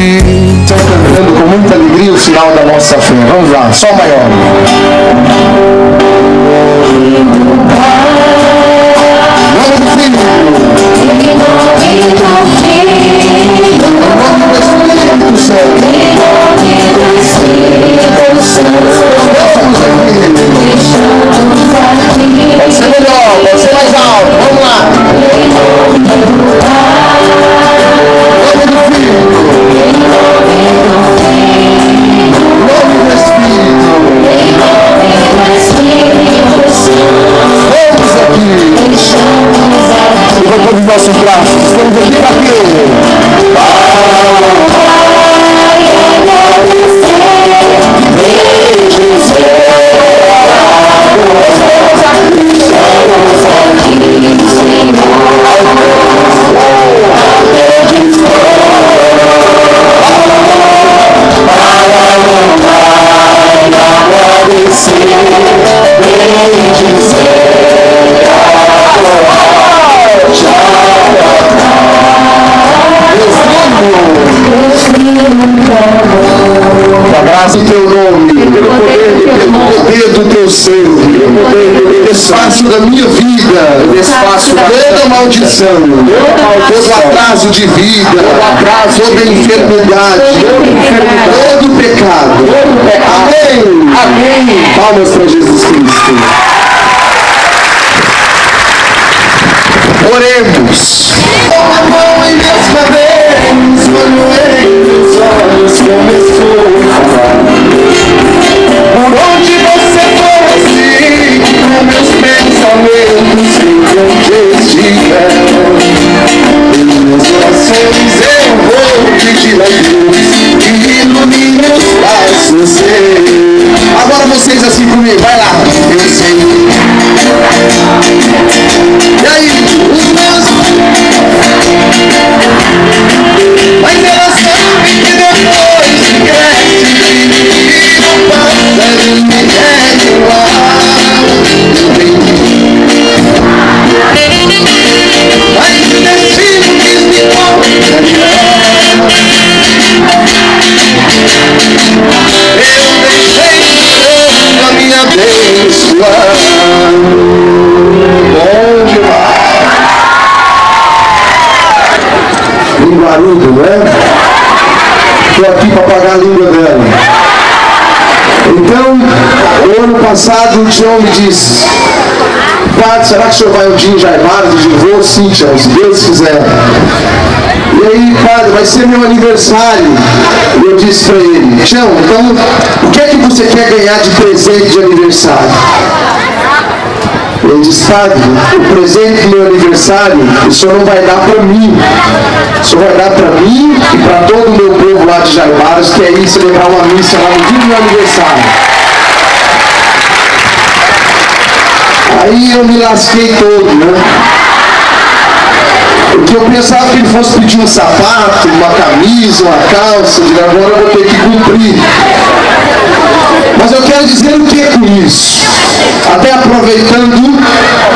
Estão cantando com muita alegria o sinal da nossa fé. Vamos lá, Sol maior. Nome do Filho. Em nome do Filho. Em nome do Espírito Santo. Em nome do Espírito Santo. Pode ser melhor, pode ser mais alto. Vamos lá. Em nome do Pai. Em nome do Filho. Em nome do Filho. Em nome do Espírito. Em nome do Espírito Santo. Vamos aqui. Levantando os nossos braços. Estamos aqui para quê? Em teu nome, pelo poder do teu sangue, desfaço da minha vida, desfaço toda maldição, todo atraso de vida, toda enfermidade, todo pecado. Amém. Amém. Palmas para Jesus Cristo. Oremos. A mão em meus cabelos, olhei meus olhos, começou a falar. Por onde você for, siga meus pensamentos, siga onde estiver. Em meus orações eu vou pedir a Deus que ilumine os passos. Agora vocês assim comigo, vai lá. Eu sei. E aí, os meus... Mas elas sabem que depois que cresce e não passa de me recuar. Mas o destino quis me contrariar. Eu deixei a minha abençoar. Bom demais. Linguarudo, né? Estou aqui para pagar a língua dela. Então, o ano passado o Tião me disse: Padre, será que o senhor vai um dia em Jaimaras? Eu digo: vou sim, Tião, se Deus quiser. E aí, padre, vai ser meu aniversário. E eu disse para ele: Tião, então, o que é que você quer ganhar de presente de aniversário? Ele disse: padre, o presente do meu aniversário o senhor não vai dar para mim, o senhor vai dar para mim e para todo o meu povo lá de Jaimaras, que é ir celebrar uma missa lá no dia do meu aniversário. Aí eu me lasquei todo, né? Porque eu pensava que ele fosse pedir um sapato, uma camisa, uma calça, de agora eu vou ter que cumprir. Mas eu quero dizer o que é com isso? Até aproveitando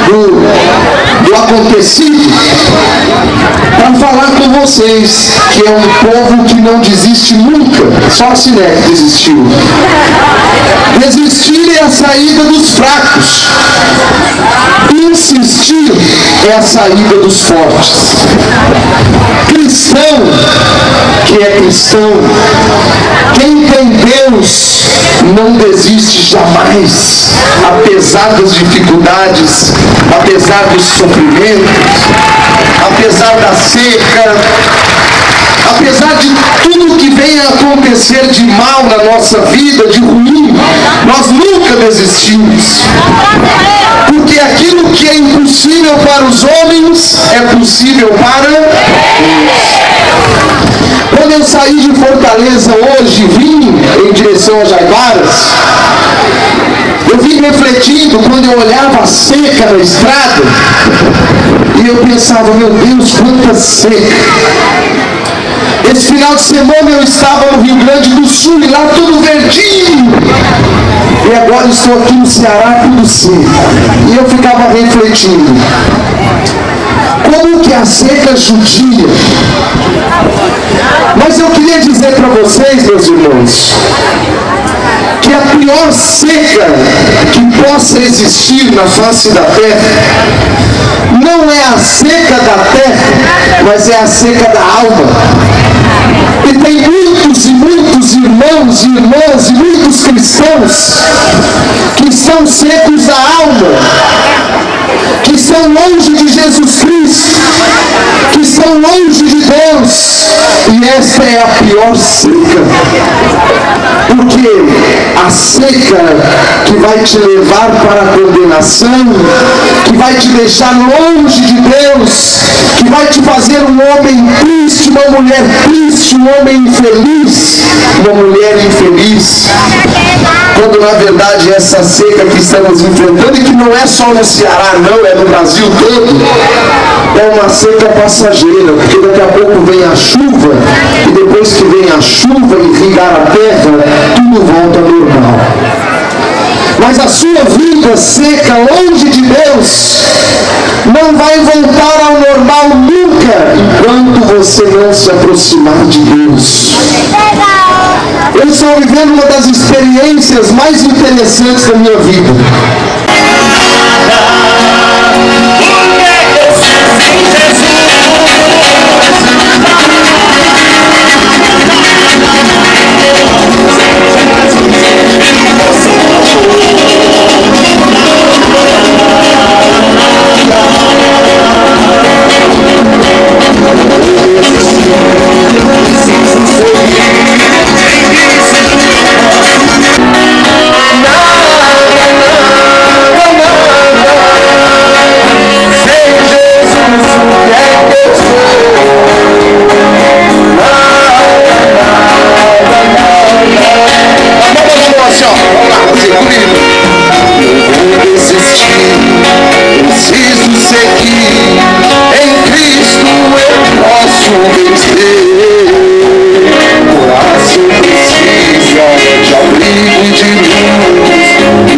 do acontecido, para falar com vocês que é um povo que não desiste nunca, só a Siné que desistiu. Desistir é a saída dos fracos, insistir é a saída dos fortes. Cristão, que é cristão, quem tem Deus não desiste jamais, apesar das dificuldades, apesar dos sofrimentos, apesar da seca, apesar de tudo que venha a acontecer de mal na nossa vida, de ruim, nós nunca desistimos. Porque aquilo que é impossível para os homens é possível para Deus. Quando eu saí de Fortaleza hoje, vim em direção a Jaimaras, eu vim refletindo quando eu olhava a seca na estrada e eu pensava: meu Deus, quanta seca. Esse final de semana eu estava no Rio Grande do Sul e lá tudo verdinho. E agora estou aqui no Ceará, tudo seco. E eu ficava refletindo: como que a seca judia Mas eu queria dizer para vocês, meus irmãos, que a pior seca que possa existir na face da terra não é a seca da terra, mas é a seca da alma. E tem muitos e muitos irmãos e irmãs e muitos cristãos que estão secos da alma, que estão longe de Jesus Cristo, que estão longe de Deus. E esta é a pior seca, porque a seca que vai te levar para a condenação, que vai te deixar longe de Deus, que vai te fazer um homem triste, uma mulher triste, um homem infeliz, uma mulher infeliz, quando na verdade essa seca que estamos enfrentando, e que não é só no Ceará não, é no Brasil todo, é uma seca passageira, porque daqui a pouco vem a chuva, e depois que vem a chuva e irrigar a terra, tudo volta ao normal. Mas a sua vida seca, longe de Deus, não vai voltar ao normal nunca, enquanto você não se aproximar de Deus. Eu estou vivendo uma das experiências mais interessantes da minha vida.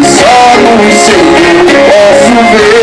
Só no Senhor posso ver.